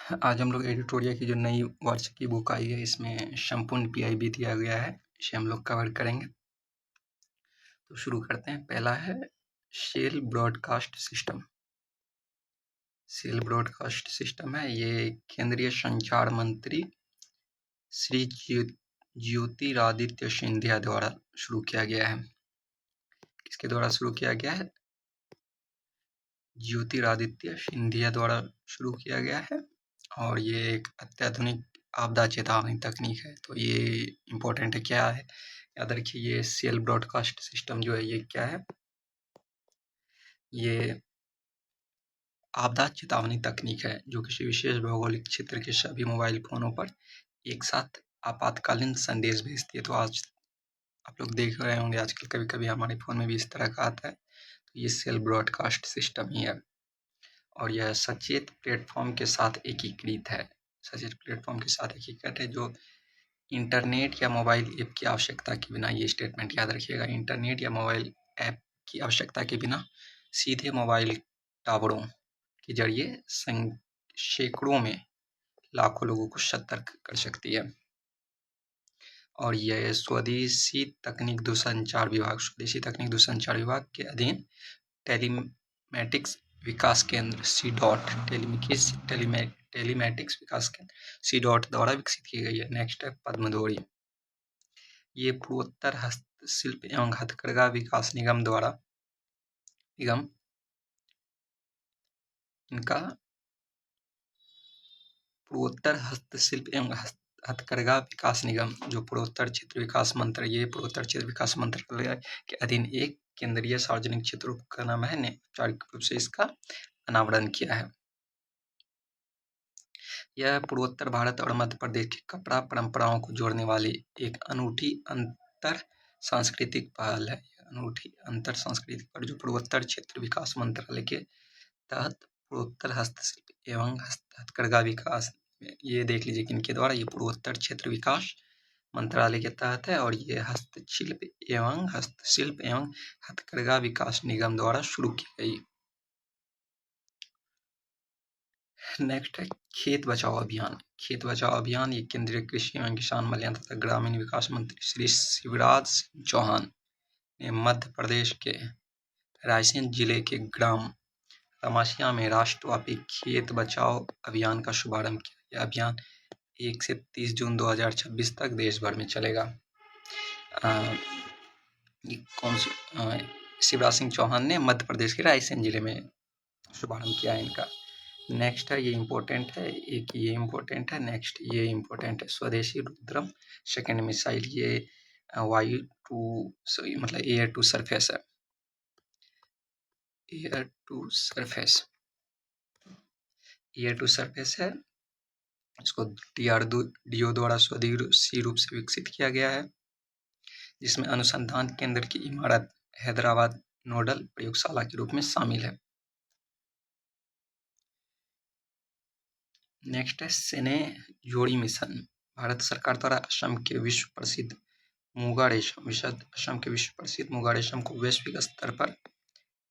आज हम लोग एडिटोरिया की जो नई वर्ष की बुक आई है, इसमें संपूर्ण पीआईबी दिया गया है। इसे हम लोग कवर करेंगे। तो शुरू करते हैं। पहला है cell broadcast system. Cell broadcast system है, ये केंद्रीय संचार मंत्री श्री ज्योतिरादित्य सिंधिया द्वारा शुरू किया गया है। किसके द्वारा शुरू किया गया है? ज्योतिरादित्य सिंधिया द्वारा शुरू किया गया है। और ये एक अत्याधुनिक आपदा चेतावनी तकनीक है। तो ये इम्पोर्टेंट है। क्या है? याद रखिए, ये सेल ब्रॉडकास्ट सिस्टम जो है, ये क्या है? ये आपदा चेतावनी तकनीक है जो किसी विशेष भौगोलिक क्षेत्र के सभी मोबाइल फोनों पर एक साथ आपातकालीन संदेश भेजती है। तो आज आप लोग देख रहे होंगे, आजकल कभी कभी हमारे फोन में भी इस तरह का आता है। तो ये सेल ब्रॉडकास्ट सिस्टम ही है और यह सचेत प्लेटफॉर्म के साथ एकीकृत है। सचेत प्लेटफॉर्म के साथ एकीकृत है जो इंटरनेट या मोबाइल ऐप की आवश्यकता के बिना, ये स्टेटमेंट याद रखिएगा, इंटरनेट या मोबाइल ऐप की आवश्यकता के बिना सीधे मोबाइल टावरों के जरिए सैकड़ों में लाखों लोगों को सतर्क कर सकती है। और यह स्वदेशी तकनीक दूरसंचार विभाग के अधीन टेलीमैटिक्स विकास केंद्र टेलीमैटिक्स विकास केंद्र सी.डॉट द्वारा विकसित की गई है। नेक्स्ट है पद्मधोरी। ये पूर्वोत्तर हस्तशिल्प एवं हथकरघा विकास निगम द्वारा इनका पूर्वोत्तर हस्तशिल्प एवं हथकरघा विकास निगम जो पूर्वोत्तर क्षेत्र विकास मंत्रालय के अधीन एक केंद्रीय सार्वजनिक क्षेत्र उपक्रम है ने औपचारिक रूप से इसका अनावरण किया है। यह पूर्वोत्तर भारत और मध्य प्रदेश की कपड़ा परंपराओं को जोड़ने वाली एक अनूठी अंतर सांस्कृतिक पहल है। अनूठी अंतर सांस्कृतिक पर जो पूर्वोत्तर क्षेत्र विकास मंत्रालय के तहत पूर्वोत्तर हस्तशिल्प एवं हथकरघा विकास, ये देख लीजिए किनके द्वारा, ये पूर्वोत्तर क्षेत्र विकास मंत्रालय के तहत है और ये हस्तशिल्प एवं हथकरघा विकास निगम द्वारा शुरू की गई। नेक्स्ट है खेत बचाओ अभियान। खेत बचाओ अभियान ये केंद्रीय कृषि एवं किसान कल्याण तथा ग्रामीण विकास मंत्री श्री शिवराज सिंह चौहान ने मध्य प्रदेश के रायसेन जिले के ग्राम तमाशिया में राष्ट्रव्यापी खेत बचाओ अभियान का शुभारंभ किया। यह अभियान 1 से 30 जून 2026 तक देश भर में चलेगा। शिवराज सिंह चौहान ने मध्य प्रदेश के रायसेन जिले में शुभारंभ किया है इनका। नेक्स्ट है, ये इम्पोर्टेंट है, एक ये इम्पोर्टेंट है। नेक्स्ट ये इम्पोर्टेंट है, स्वदेशी रुद्रम सेकेंड मिसाइल। ये वायु टू मतलब एयर टू सरफेस है। एयर टू सरफेस है। इसको DRDO द्वारा स्वदेशी रूप से विकसित किया गया है, जिसमें अनुसंधान केंद्र की इमारत हैदराबाद नोडल प्रयोगशाला के रूप में शामिल है। नेक्स्ट है सेने जोड़ी मिशन। भारत सरकार द्वारा असम के विश्व प्रसिद्ध मुगा रेशम को वैश्विक स्तर पर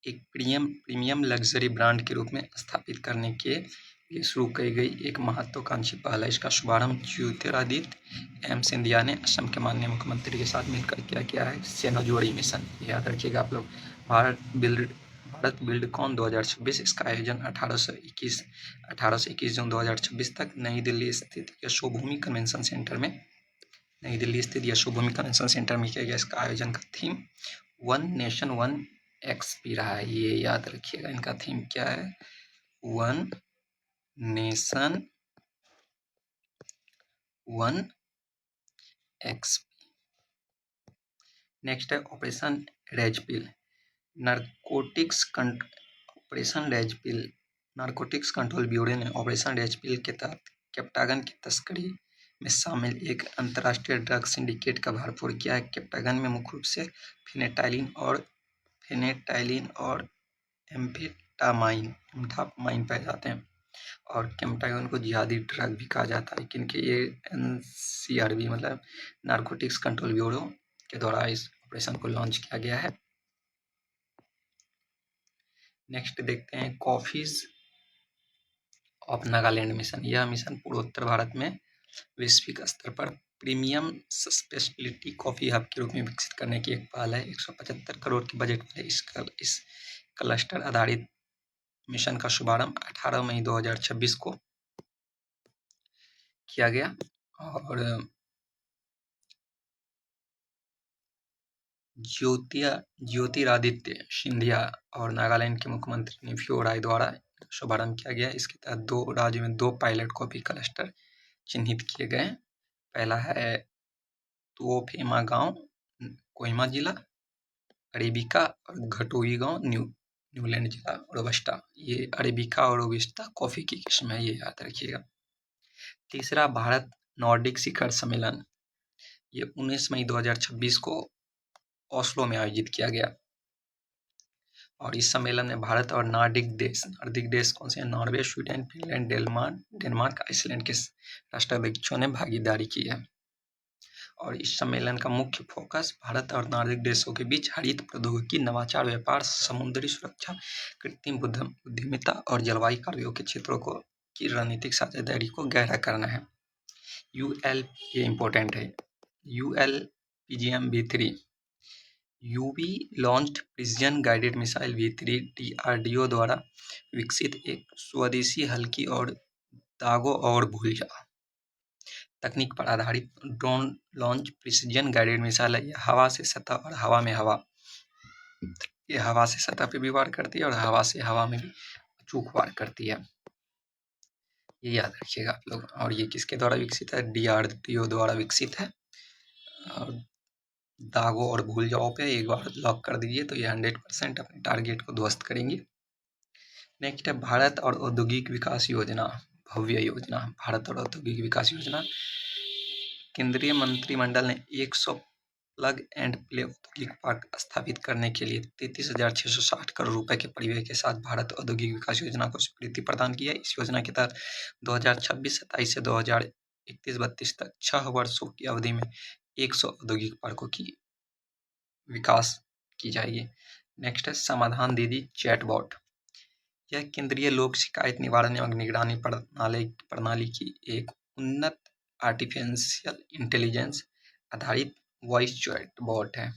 एक प्रीमियम लग्जरी ब्रांड के रूप में स्थापित करने के लिए शुरू की गई एक महत्वाकांक्षी पहल है। इसका शुभारंभ ज्योतिरादित्य एम सिंधिया ने असम के माननीय मुख्यमंत्री के साथ मिलकर किया है। सेना जोड़ी मिशन, याद रखिएगा आप लोग। भारत बिल्डकॉन 2026, इसका आयोजन 18 से 21 जून 2026 तक नई दिल्ली स्थित यशोभूमि कन्वेंशन सेंटर में किया गया। इसका आयोजन का theme one nation one XP रहा है। ये याद रखिएगा, इनका थीम क्या है? One nation one XP. Next है operation red pill. Narcotics control bureau ने ऑपरेशन रेड पिल के तहत कैप्टागन की तस्करी में शामिल एक अंतर्राष्ट्रीय ड्रग सिंडिकेट का भरपूर किया है। कैप्टागन में मुख्य रूप से फेनेटाइलिन और एम्फेटामाइन पाए जाते हैं और कैप्टागन को जिहादी ड्रग भी कहा जाता है। किनके? ये NCRB मतलब नारकोटिक्स कंट्रोल ब्यूरो के द्वारा इस ऑपरेशन को लॉन्च किया गया है। नेक्स्ट देखते हैं ऑफ नागालैंड मिशन। यह मिशन पूर्वोत्तर भारत में वैश्विक स्तर पर प्रीमियम स्पेशलिटी कॉफी हब के रूप में विकसित करने की एक पहल है। 175 करोड़ के बजट वाले इस क्लस्टर आधारित मिशन का शुभारंभ 18 मई 2026 को किया गया और ज्योतिरादित्य सिंधिया और नागालैंड के मुख्यमंत्री निफ्यू राय द्वारा शुभारंभ किया गया। इसके तहत दो राज्यों में 2 पायलट कॉफी क्लस्टर चिन्हित किए गए। पहला है तुओफेमा गांव, कोहिमा जिला, अरेबिका और घटोई गांव, न्यूलैंड जिला, रोबस्टा। ये अरेबिका और रोबस्टा कॉफी की किस्म है, ये याद रखिएगा। तीसरा भारत नॉर्डिक शिखर सम्मेलन, ये 19 मई 2026 को ओस्लो में आयोजित किया गया और इस सम्मेलन में भारत और नॉर्डिक देश कौन से हैं? Norway, Sweden, Finland, Denmark, Iceland के राष्ट्राध्यक्षों ने भागीदारी की है। और इस सम्मेलन का मुख्य फोकस भारत और नॉर्डिक देशों के बीच हरित प्रौद्योगिकी, नवाचार, व्यापार, समुद्री सुरक्षा, कृत्रिम बुद्धिमत्ता और जलवायु कार्यों के क्षेत्रों की रणनीतिक साझेदारी को गहरा करना है। ये इम्पोर्टेंट है। ULPGM V3 UV launched precision guided missile V3 DRDO द्वारा विकसित एक स्वदेशी हल्की और दागों और भूल जाओ तकनीक पर आधारित drone launch precision guided missile है। यह हवा से सतह और हवा में हवा, ये हवा से सतह पे भी वार करती है और हवा से हवा में भी अचूक वार करती है, ये याद रखिएगा आप लोग। और ये किसके द्वारा विकसित है? DRDO द्वारा विकसित है। और दागों और भूल जाओ पे एक बार लॉक कर दीजिए तो ये 100% अपने टारगेट को ध्वस्त करेंगे। नेक्स्ट है भारत और औद्योगिक विकास योजना, भव्य योजना। भारत और औद्योगिक विकास योजना, केंद्रीय मंत्रिमंडल ने 100 प्लग एंड प्ले औद्योगिक पार्क स्थापित करने के लिए 33,660 करोड़ रुपए के परिव्यय के साथ भारत औद्योगिक विकास योजना को स्वीकृति प्रदान की है। इस योजना के तहत 2026-27 से 2031-32 तक 6 वर्षों की अवधि में 100 औद्योगिक पार्कों की विकास की जाएगी। नेक्स्ट है समाधान दीदी चैटबॉट। यह केंद्रीय लोक शिकायत निवारण एवं निगरानी प्रणाली की एक उन्नत आर्टिफिशियल इंटेलिजेंस आधारित वॉइस चैटबॉट है,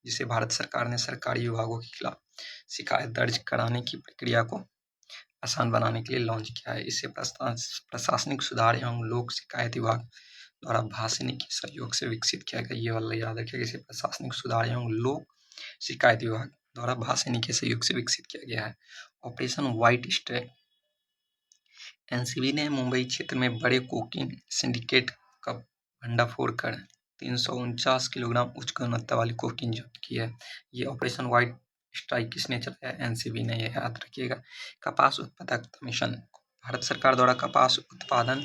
जिसे भारत सरकार ने सरकारी विभागों के खिलाफ शिकायत दर्ज कराने की प्रक्रिया को आसान बनाने के लिए लॉन्च किया है। इससे प्रशासनिक सुधार एवं लोक शिकायत विभाग द्वारा भाषिनी के सहयोग से विकसित किया गया। ये वाला याद रखिएगा, इसे प्रशासनिक सुधार एवं लोक शिकायत विभाग द्वारा भाषिनी के सहयोग से विकसित किया गया है। ऑपरेशन व्हाइट स्ट्रैक, एनसीबी ने मुंबई क्षेत्र में बड़े कोकीन सिंडिकेट का भंडाफोड़ कर 349 किलोग्राम उच्च गुणवत्ता वाली कोकीन जब्त की है। ये ऑपरेशन व्हाइट स्ट्राइक किसने चलाया? एनसीबी ने, यह याद रखिएगा। कपास उत्पादकता मिशन, भारत सरकार द्वारा कपास उत्पादन,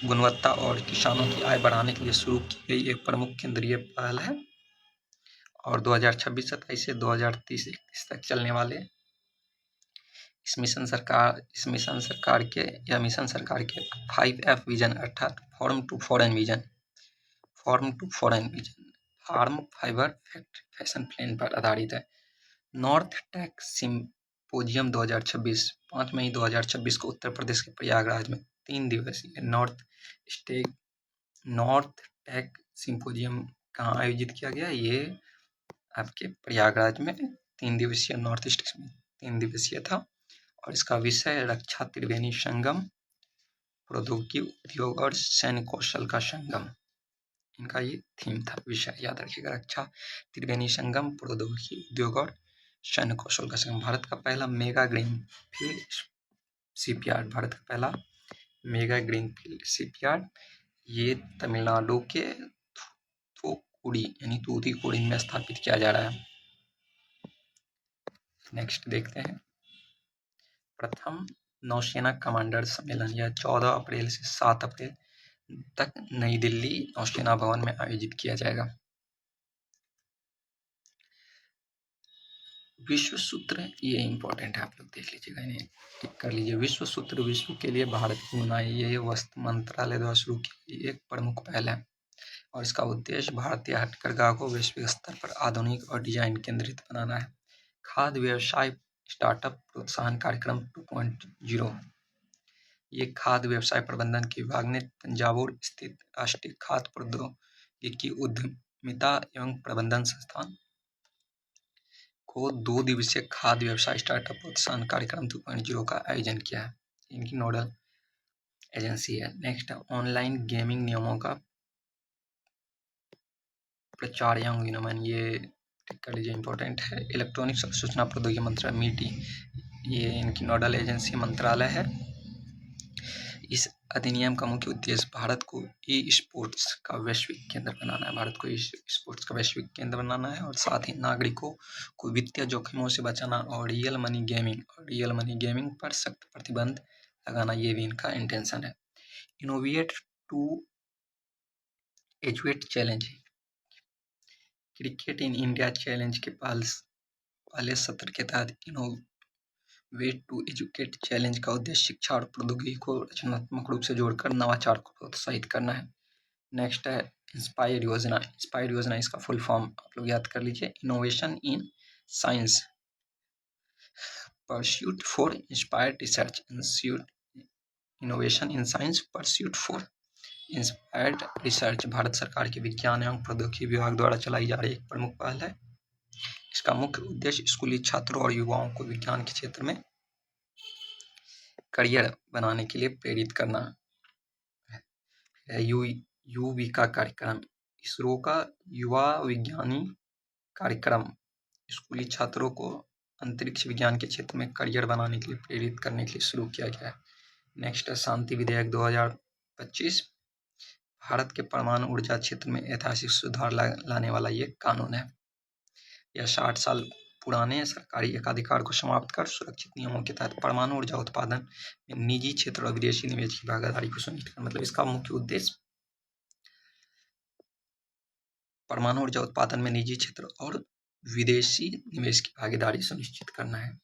गुणवत्ता और किसानों की आय बढ़ाने के लिए शुरू की गई एक प्रमुख केंद्रीय पहल है और 2026-27 से 2030-31 तक चलने वाले इस मिशन सरकार के 5F विजन अर्थात farm to foreign vision, farm fibre fashion plan पर आधारित है। नॉर्थ टेक सिम्पोजियम 2026, 5 मई 2026 को उत्तर प्रदेश के प्रयागराज में 3 दिवसीय नॉर्थ टेक सिम्पोजियम कहाँ आयोजित किया गया? ये आपके प्रयागराज में 3 दिवसीय नॉर्थ ईस्ट में 3 दिवसीय था और इसका विषय रक्षा त्रिवेणी संगम, प्रौद्योगिकी उद्योग और सैन्य कौशल का संगम, इनका ये थीम था, विषय याद रखिएगा। रक्षा त्रिवेणी संगम, प्रौद्योगिकी उद्योग और सैन्य कौशल का संगम। भारत का पहला मेगा ग्रीनफील्ड शिपयार्ड, ये तमिलनाडु के थूथुकुडी यानी तूतीकोरिन में स्थापित किया जा रहा है। नेक्स्ट देखते हैं प्रथम नौसेना कमांडर सम्मेलन, यह 14 अप्रैल से 7 अप्रैल तक नई दिल्ली नौसेना भवन में आयोजित किया जाएगा। विश्व सूत्र, ये इंपॉर्टेंट है, आप लोग देख लीजिएगा, इन्हें टिक कर लीजिए। विश्व सूत्र विश्व के लिए भारत की बुनाई, ये वस्त्र मंत्रालय द्वारा शुरू की गई एक प्रमुख पहल है और इसका उद्देश्य भारतीय हथकरघा को वैश्विक स्तर पर आधुनिक और डिजाइन केंद्रित बनाना है। खाद्य व्यवसाय स्टार्टअप प्रोत्साहन कार्यक्रम 2.0, ये खाद्य व्यवसाय प्रबंधन के विभाग ने तंजावुर स्थित राष्ट्रीय खाद्य प्रौद्योगिकी उद्यमिता एवं प्रबंधन संस्थान को 2 दिवसीय खाद्य व्यवसाय स्टार्टअप प्रोत्साहन कार्यक्रम 2.0 का आयोजन किया है। इनकी नोडल एजेंसी है। नेक्स्ट है ऑनलाइन गेमिंग नियमों का प्रचार एवं विनियमन, ये टिक कर लीजिए, इंपॉर्टेंट है। इलेक्ट्रॉनिक्स और सूचना प्रौद्योगिकी मंत्रालय मीटी, ये इनकी नोडल एजेंसी मंत्रालय है। इस अधिनियम का मुख्य उद्देश्य भारत को ई स्पोर्ट्स का वैश्विक केंद्र बनाना है। भारत को ई स्पोर्ट्स का वैश्विक केंद्र बनाना है और साथ ही नागरिकों को वित्तीय जोखिमों से बचाना और रियल मनी गेमिंग पर सख्त प्रतिबंध लगाना, ये भी इनका इंटेंशन है। Innovate to educate challenge, cricket in India challenge के पहले सत्र के तहत इनोवेट टू एजुकेट चैलेंज का उद्देश्य शिक्षा और प्रौद्योगिकी को रचनात्मक रूप से जोड़कर नवाचार को प्रोत्साहित करना है। नेक्स्ट है इंस्पायर योजना। इंस्पायर योजना इसका फुल फॉर्म आप लोग याद कर लीजिए, innovation in science pursuit for inspired research, innovation in science pursuit for inspired research Bharat सरकार के विज्ञान एवं प्रौद्योगिकी विभाग द्वारा चलाई जा रही एक प्रमुख पहल है। इसका मुख्य उद्देश्य स्कूली छात्रों और युवाओं को विज्ञान के क्षेत्र में करियर बनाने के लिए प्रेरित करना है। युविका कार्यक्रम, इसरो का युवा विज्ञानी कार्यक्रम स्कूली छात्रों को अंतरिक्ष विज्ञान के क्षेत्र में करियर बनाने के लिए प्रेरित करने के लिए शुरू किया गया है। नेक्स्ट है शांति विधेयक 2025, भारत के परमाणु ऊर्जा क्षेत्र में ऐतिहासिक सुधार लाने वाला ये कानून है। यह 60 साल पुराने सरकारी एकाधिकार को समाप्त कर सुरक्षित नियमों के तहत परमाणु ऊर्जा उत्पादन में निजी क्षेत्र और विदेशी निवेश की भागीदारी को सुनिश्चित करना, मतलब इसका मुख्य उद्देश्य परमाणु ऊर्जा उत्पादन में निजी क्षेत्र और विदेशी निवेश की भागीदारी सुनिश्चित करना है।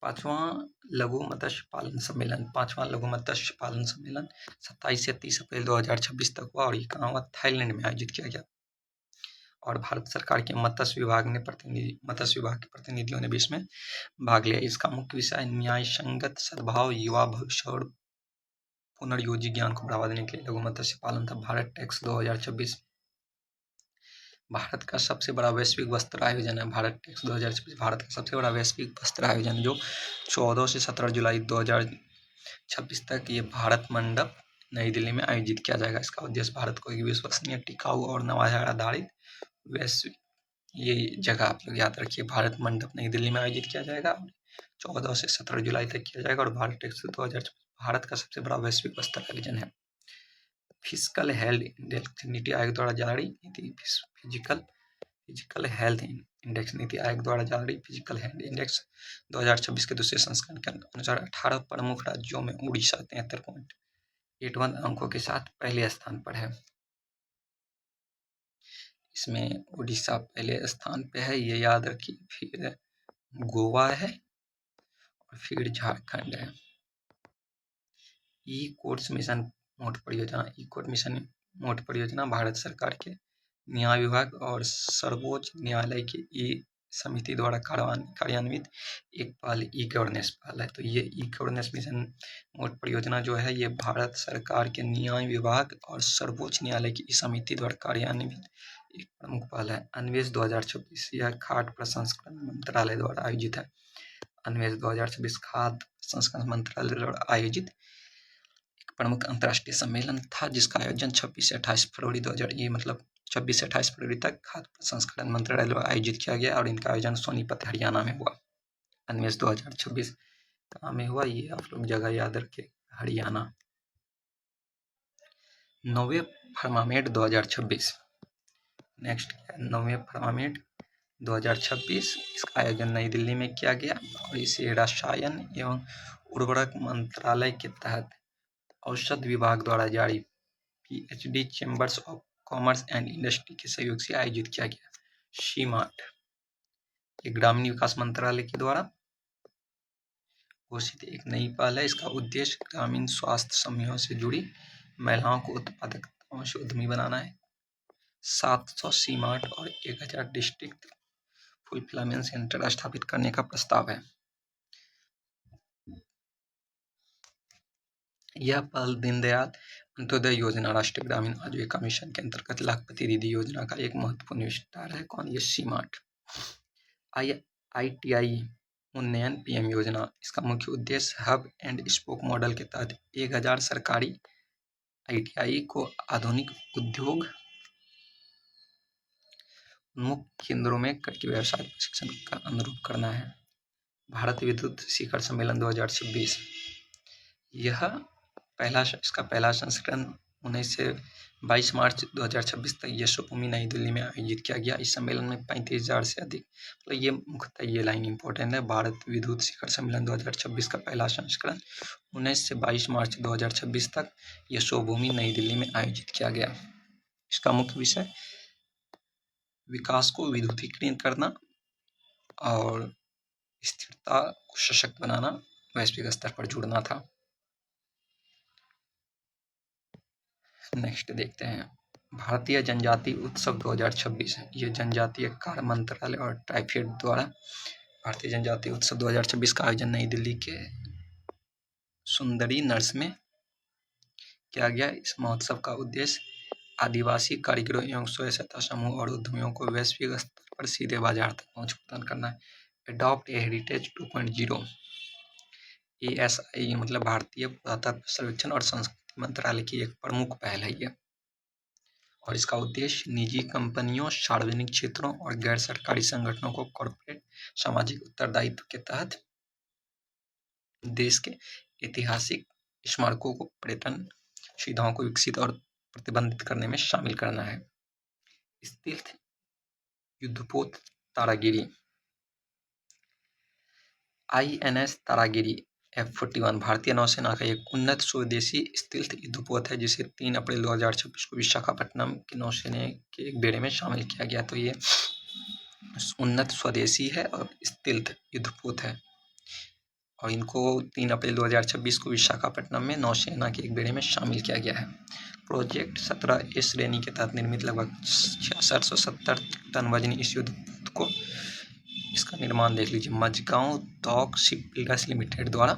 पांचवां लघु मत्स्य पालन सम्मेलन 27 से 30 अप्रैल 2026 तक हुआ और ये कहाँ हुआ? थाईलैंड में आयोजित किया गया और भारत सरकार के मत्स्य विभाग के प्रतिनिधियों ने भी इसमें भाग लिया। इसका मुख्य विषय न्याय संगत सद्भाव, युवा भविष्य और पुनर्योजी ज्ञान को बढ़ावा देने के लिए लघु मत्स्य पालन था। भारत टेक्स 2026 भारत का सबसे बड़ा वैश्विक वस्त्र आयोजन है। भारत टेक्स 2026 भारत का सबसे बड़ा वैश्विक वस्त्र आयोजन जो 14 से 17 जुलाई 2026 तक ये भारत मंडप नई दिल्ली में आयोजित किया जाएगा। इसका उद्देश्य भारत को एक विश्वसनीय, टिकाऊ और नवाचार आधारित वैश्विक, ये जगह आप लोग याद रखिए, भारत मंडप नई दिल्ली में आयोजित किया जाएगा, 14 से 17 जुलाई तक किया जाएगा और भारत टेक्स 2026 भारत का सबसे बड़ा वैश्विक वस्त्र आयोजन है। Physical health index NITI Aayog द्वारा जारी physical health index NITI Aayog द्वारा जारी फिजिकल हेल्थ इंडेक्स 2026 के दूसरे संस्करण के अनुसार 18 प्रमुख राज्यों में उड़ीसा 73.81 अंकों के साथ पहले स्थान पर है। इसमें उड़ीसा पहले स्थान पे है, ये याद रखिए। फिर गोवा है और फिर झारखंड है। ई कोर्ट्स मिशन मोड परियोजना भारत सरकार के न्याय विभाग और सर्वोच्च न्यायालय की ई समिति द्वारा कार्यान्वित एक पहल ई गवर्नेंस पहल है। तो ये ई गवर्नेंस मिशन मोड परियोजना जो है ये भारत सरकार के न्याय विभाग और सर्वोच्च न्यायालय की समिति द्वारा कार्यान्वित एक प्रमुख पहल है। अन्वेष 2026 यह खाद्य प्रसंस्करण मंत्रालय द्वारा आयोजित है। अन्वेष 2026 खाद्य प्रसंस्करण मंत्रालय द्वारा आयोजित एक प्रमुख अंतर्राष्ट्रीय सम्मेलन था जिसका आयोजन 26 से 28 फरवरी 2000 ये मतलब 26 से 28 फरवरी तक खाद्य प्रसंस्करण मंत्रालय द्वारा आयोजित किया गया और इनका आयोजन सोनीपत हरियाणा में हुआ। अन्वेष 2026 कहाँ में हुआ? ये आप लोग जगह याद रखे, हरियाणा। नोवे फर्मामेट 2026 नेक्स्ट नोवे फर्मामेट 2026 इसका आयोजन नई दिल्ली में किया गया और इसे रसायन एवं उर्वरक मंत्रालय के तहत औषध विभाग द्वारा जारी PhD chambers of commerce and industry के सहयोग से आयोजित किया गया। शीमार्ट ये ग्रामीण विकास मंत्रालय के द्वारा घोषित एक नई पहल है। इसका उद्देश्य ग्रामीण स्वास्थ्य समूहों से जुड़ी महिलाओं को उत्पादकताओं से उद्यमी बनाना है। 700 शीमार्ट और 1000 डिस्ट्रिक्ट फुलफिलमेंट सेंटर स्थापित करने का प्रस्ताव है। यह पहल दीनदयाल अंत्योदय योजना राष्ट्रीय ग्रामीण आजीविका मिशन के अंतर्गत लाखपति दीदी योजना का एक महत्वपूर्ण विस्तार है। कौन? ये सीमार्ट। ITI उन्नयन PM योजना, इसका मुख्य उद्देश्य हब एंड स्पोक मॉडल के तहत 1000 सरकारी ITI को आधुनिक उद्योग उन्मुख केंद्रों में करके व्यवसाय प्रशिक्षण का अनुरूप करना है। भारत विद्युत शिखर सम्मेलन 2026, इसका पहला संस्करण 19 से 22 मार्च 2026 तक यशोभूमि नई दिल्ली में आयोजित किया गया। इस सम्मेलन में 35,000 से अधिक, तो ये मुख्यतः ये लाइन इंपॉर्टेंट है। भारत विद्युत शिखर सम्मेलन 2026 का पहला संस्करण 19 से 22 मार्च 2026 तक यशोभूमि नई दिल्ली में आयोजित किया गया। इसका मुख्य विषय विकास को विद्युतीकरण करना और स्थिरता को सशक्त बनाना, वैश्विक स्तर पर जुड़ना था। नेक्स्ट देखते हैं भारतीय जनजातीय उत्सव 2026। ये जनजातीय कार्य मंत्रालय और ट्राइफेड द्वारा भारतीय जनजातीय उत्सव 2026 का आयोजन नई दिल्ली के सुंदरी नर्स में किया गया। इस महोत्सव का उद्देश्य आदिवासी कारीगरों एवं स्वयं सहायता समूह और उद्यमियों को वैश्विक स्तर पर सीधे बाजार तक पहुंच प्रदान करना है। Adopt a heritage 2.0। ASI मतलब भारतीय पुरातत्व सर्वेक्षण और संस्कृति मंत्रालय की एक प्रमुख पहल है ये, और इसका उद्देश्य निजी कंपनियों, सार्वजनिक क्षेत्रों और गैर सरकारी संगठनों को कॉर्पोरेट सामाजिक उत्तरदायित्व के तहत देश के ऐतिहासिक स्मारकों को पर्यटन सुविधाओं को विकसित और प्रतिबंधित करने में शामिल करना है। स्टील्थ युद्धपोत तारागिरी। INS तारागिरी F-41 भारतीय नौसेना का एक उन्नत स्वदेशी स्टील्थ युद्धपोत है, जिसे 3 अप्रैल 2026 को विशाखापट्टनम के नौसेना के एक बेड़े में शामिल किया गया। तो ये उन्नत स्वदेशी है और स्टील्थ युद्धपोत है, और इनको 3 अप्रैल 2026 को विशाखापट्टनम में नौसेना के एक बेड़े में शामिल किया गया है। प्रोजेक्ट 17A श्रेणी के तहत निर्मित लगभग 6670 टन वजनी इस युद्धपोत को, इसका निर्माण देख लीजिए, Mazagon dock ship builders limited द्वारा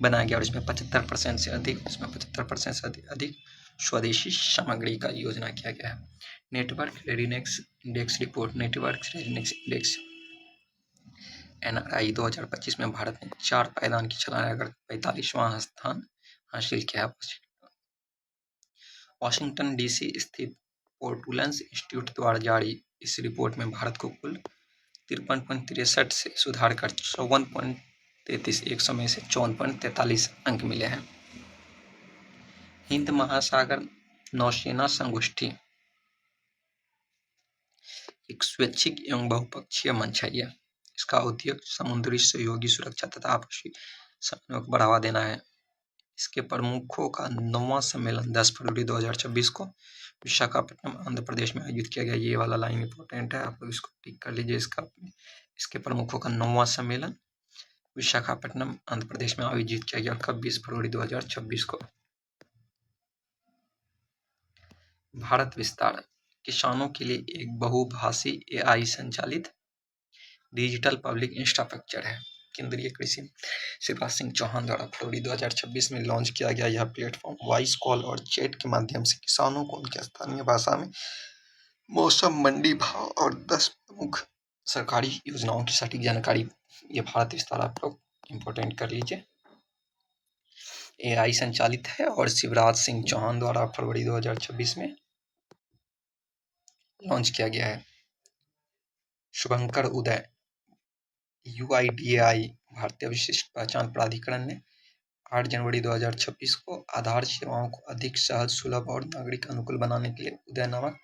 बनाया गया, और इसमें 75% से अधिक स्वदेशी सामग्री का योजना किया गया है। Network readiness index report. Network readiness index NRI 2025 में भारत ने 4 पायदान की छलांग कर 45वां स्थान हासिल किया। वॉशिंगटन DC स्थित पोर्टुलेंस इंस्टीट्यूट द्वारा जारी इस रिपोर्ट में भारत को कुल 53.63 से सुधार कर 54.33, 100 में से 54.43 अंक मिले हैं। हिंद महासागर नौसेना संगोष्ठी एक स्वैच्छिक एवं बहुपक्षीय मंच है। यह इसका उद्देश्य समुद्री सहयोगी सुरक्षा तथा आपसी समन्वय को बढ़ावा देना है। इसके प्रमुखों का 9वां सम्मेलन 10 फरवरी 2026 को विशाखापट्टनम आंध्र प्रदेश में आयोजित किया गया। ये वाला लाइन इंपॉर्टेंट है, आप लोग इसको टिक कर लीजिए। इसके प्रमुखों का 9वां सम्मेलन विशाखापट्टनम आंध्र प्रदेश में आयोजित किया गया। कब? 20 फरवरी 2026 को। भारत विस्तार किसानों के लिए एक बहुभाषी AI संचालित डिजिटल पब्लिक इंफ्रास्ट्रक्चर है। केंद्रीय कृषि शिवराज सिंह चौहान द्वारा फरवरी 2026 में लॉन्च किया गया यह प्लेटफॉर्म वॉइस कॉल और चैट के माध्यम से किसानों को उनके स्थानीय भाषा में मौसम, मंडी भाव और 10 प्रमुख सरकारी योजनाओं की सटीक जानकारी, ये भारत विस्तार आप लोग इम्पोर्टेंट कर लीजिए। AI संचालित है और शिवराज सिंह चौहान द्वारा फरवरी 2026 में लॉन्च किया गया है। शुभंकर उदय UIDAI भारतीय विशिष्ट पहचान प्राधिकरण ने 8 जनवरी 2026 को आधार सेवाओं को अधिक सहज, सुलभ और नागरिक अनुकूल बनाने के लिए उदय नामक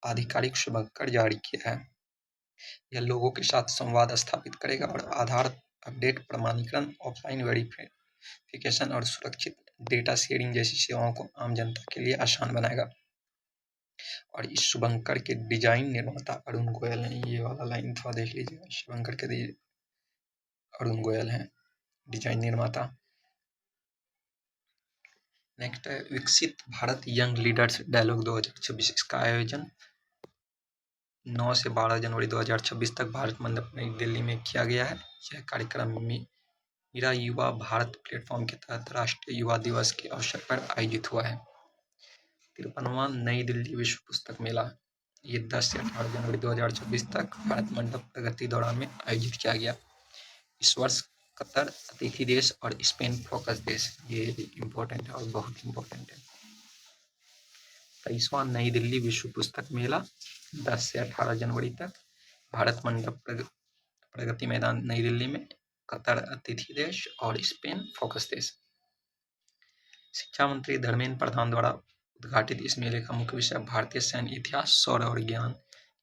आधिकारिक शुभंकर जारी किया है। यह लोगों के साथ संवाद स्थापित करेगा और आधार अपडेट, प्रमाणीकरण, ऑफलाइन वेरिफिकेशन और सुरक्षित डेटा शेयरिंग जैसी सेवाओं को आम जनता के लिए आसान बनाएगा। और इस शुभंकर के डिजाइन निर्माता अरुण गोयल हैं। ये वाला लाइन थोड़ा देख लीजिएगा। शुभंकर के अरुण गोयल हैं डिजाइन निर्माता। नेक्स्ट है विकसित भारत यंग लीडर्स डायलॉग 2026। इसका आयोजन 9 से 12 जनवरी 2026 तक भारत मंडप नई दिल्ली में किया गया है। यह कार्यक्रम मेरा युवा भारत प्लेटफॉर्म के तहत राष्ट्रीय युवा दिवस के अवसर पर आयोजित हुआ है। 53वां नई दिल्ली विश्व पुस्तक मेला ये 10 से 18 जनवरी 2026 तक भारत मंडप प्रगति दौरान में आयोजित किया गया। इस वर्ष कतर अतिथि देश और स्पेन फोकस देश, ये इम्पोर्टेंट है और बहुत इम्पोर्टेंट है। 23वां नई दिल्ली विश्व पुस्तक मेला 10 से 18 जनवरी तक भारत मंडप प्रगति मैदान नई दिल्ली में, कतर अतिथि देश और स्पेन फोकस देश। शिक्षा मंत्री धर्मेंद्र प्रधान द्वारा उद्घाटित इस मेले का मुख्य विषय भारतीय सैन्य इतिहास, शौर्य और ज्ञान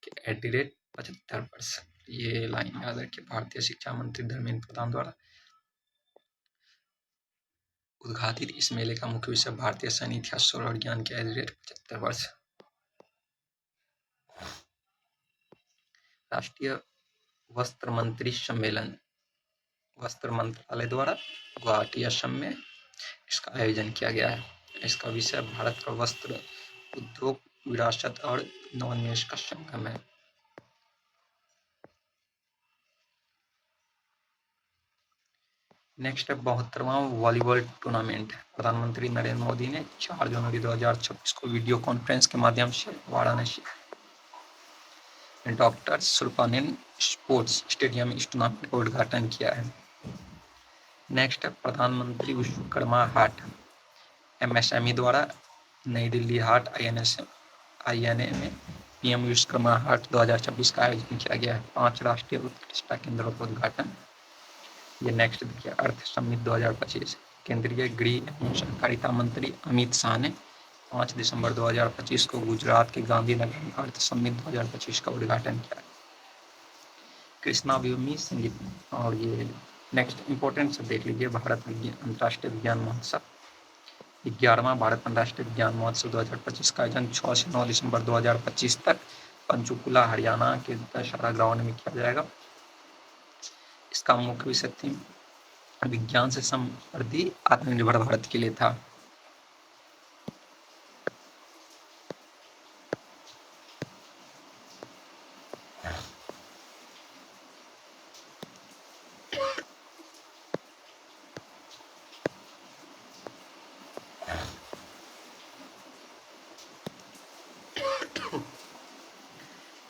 के @ 75 वर्ष। ये लाइन याद रखिए, भारतीय शिक्षा मंत्री धर्मेंद्र प्रधान द्वारा उद्घाटित इस मेले का मुख्य विषय भारतीय सैन्य इतिहास, शौर्य और ज्ञान के @ 75 वर्ष। राष्ट्रीय वस्त्र मंत्री सम्मेलन वस्त्र मंत्रालय द्वारा गुवाहाटी असम में इसका आयोजन किया गया है। इसका विषय भारत का वस्त्र उद्योग, विरासत और नवोन्मेष का संगम है। नेक्स्ट है 72वां वॉलीबॉल टूर्नामेंट। प्रधानमंत्री नरेंद्र मोदी ने 4 जनवरी 2026 को वीडियो कॉन्फ्रेंस के माध्यम से Varanasi doctor Subramaniam sports stadium में इस टूर्नामेंट का उद्घाटन किया है। नेक्स्ट है प्रधानमंत्री विश्वकर्मा हाट। MSME द्वारा नई दिल्ली हाट INA में PM विश्वकर्मा हाट 2026 का आयोजन किया गया है। 5 राष्ट्रीय उत्कृष्टता केंद्रों का उद्घाटन। ये नेक्स्ट देखिए, अर्थ समिट 2025। केंद्रीय गृह एवं सहकारिता मंत्री अमित शाह ने 5 दिसंबर 2025 को गुजरात के गांधीनगर में अर्थ समिट 2025 का उद्घाटन किया। कृष्णा व्योमी संगीत। और ये नेक्स्ट इंपॉर्टेंट से देख लीजिए, भारत अंतर्राष्ट्रीय विज्ञान महोत्सव। 11वां भारत अंतर्राष्ट्रीय विज्ञान महोत्सव 2025 का आयोजन 6 से 9 दिसंबर 2025 तक पंचकुला हरियाणा के दशहरा ग्राउंड में किया जाएगा। इसका मुख्य विषय थीम विज्ञान से समृद्धि आत्मनिर्भर भारत के लिए था।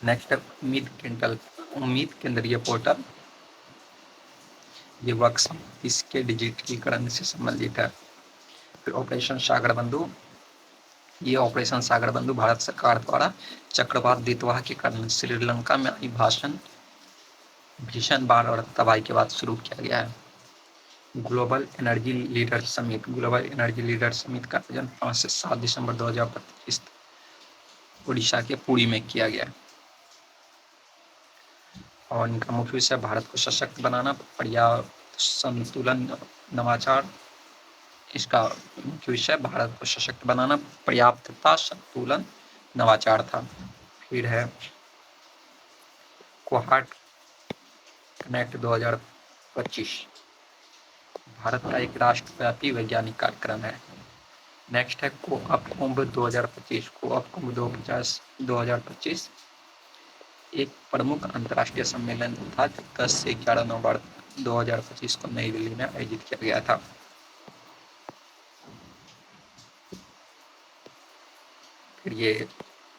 नेक्स्ट है उम्मीद केंद्रीय पोर्टल। ये वर्क इसके डिजिटलीकरण से संबंधित है। फिर ऑपरेशन सागर बंधु। ये ऑपरेशन सागर बंधु भारत सरकार द्वारा चक्रवात दितवाह के कारण श्रीलंका में आई भीषण बाढ़ और तबाही के बाद शुरू किया गया है। ग्लोबल एनर्जी लीडर समिट का आयोजन 5 से 7 दिसंबर 2025 उड़ीसा के पुरी में किया गया। और इनका मुख्य विषय भारत को सशक्त बनाना, पर्याप्त संतुलन, नवाचार। इसका मुख्य विषय भारत को सशक्त बनाना, पर्याप्तता, संतुलन, नवाचार था। फिर है क्वाड कनेक्ट 2025, भारत का एक राष्ट्रव्यापी वैज्ञानिक कार्यक्रम है। नेक्स्ट है कोऑप कुंभ 2025। कोऑप कुंभ 2025 एक प्रमुख अंतर्राष्ट्रीय सम्मेलन था जो 10 से 11 नवंबर 2025 को नई दिल्ली में आयोजित किया गया था। फिर ये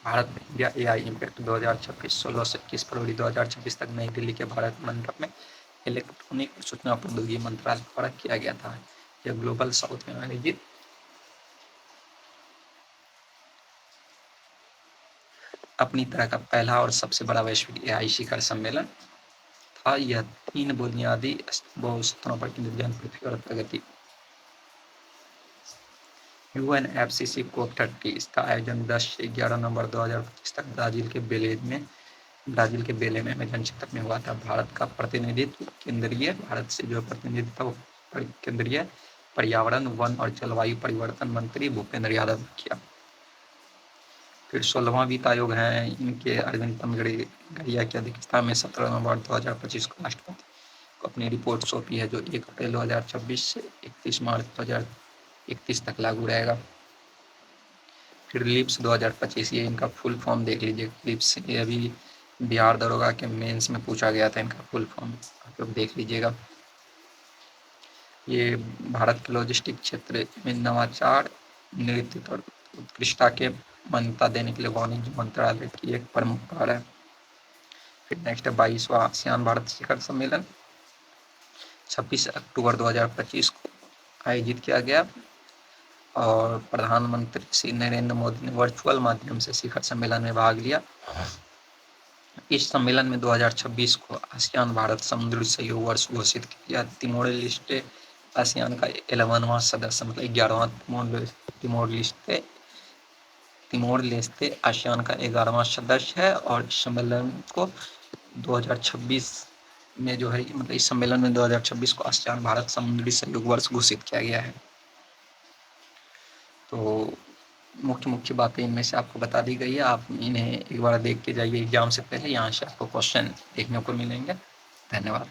भारत में इंडिया AI इम्पैक्ट 2026 16 से 21 फरवरी 2026 तक नई दिल्ली के भारत मंडप में इलेक्ट्रॉनिक और सूचना प्रौद्योगिकी मंत्रालय द्वारा किया गया था। यह ग्लोबल साउथ में आयोजित अपनी तरह का पहला और सबसे बड़ा वैश्विक AI शिखर सम्मेलन था। यह 3 बुनियादी स्तरों पर केंद्रित जन पृथ्वी और प्रगति। UNFCCC COP30 इसका आयोजन 10 से 11 नवंबर 2025 तक ब्राजील के बेले में अमेजन क्षेत्र में हुआ था। भारत का प्रतिनिधित्व भारत से जो प्रतिनिधित्व केंद्रीय पर्यावरण, वन और जलवायु परिवर्तन मंत्री भूपेंद्र यादव ने किया। फिर 16वां वित्त आयोग है, इनके अरविंद पनगड़िया की अध्यक्षता में 17 नवंबर 2025 को राष्ट्रपति को अपनी रिपोर्ट सौंपी है, जो 1 अप्रैल 2026 से 31 मार्च 2031 तक लागू रहेगा। फिर लिप्स 2025, ये इनका फुल फॉर्म देख लीजिए। लिप्स ये अभी बिहार दरोगा के मेंस में पूछा गया था, इनका फुल फॉर्म आप लोग देख लीजिएगा। ये भारत के लॉजिस्टिक क्षेत्र में नवाचार, नेतृत्व और उत्कृष्टता के मान्यता देने के लिए वाणिज्य मंत्रालय की एक प्रमुख पहल है। फिर नेक्स्ट है 22वां आसियान भारत शिखर सम्मेलन 26 अक्टूबर 2025 को आयोजित किया गया और प्रधानमंत्री श्री नरेंद्र मोदी ने वर्चुअल माध्यम से शिखर सम्मेलन में भाग लिया। इस सम्मेलन में 2026 को आसियान भारत समुद्री सहयोग वर्ष घोषित किया। तिमोर लेस्टे आसियान का 11वां सदस्य मतलब 11वां तिमोर लेस्टे आसियान का 11वां सदस्य है और इस सम्मेलन को 2026 में जो है मतलब इस सम्मेलन में 2026 को आसियान भारत समुद्री सहयोग वर्ष घोषित किया गया है। तो मुख्य मुख्य बातें इनमें से आपको बता दी गई है। आप इन्हें एक बार देख के जाइए एग्जाम से पहले, यहाँ से आपको क्वेश्चन देखने को मिलेंगे। धन्यवाद।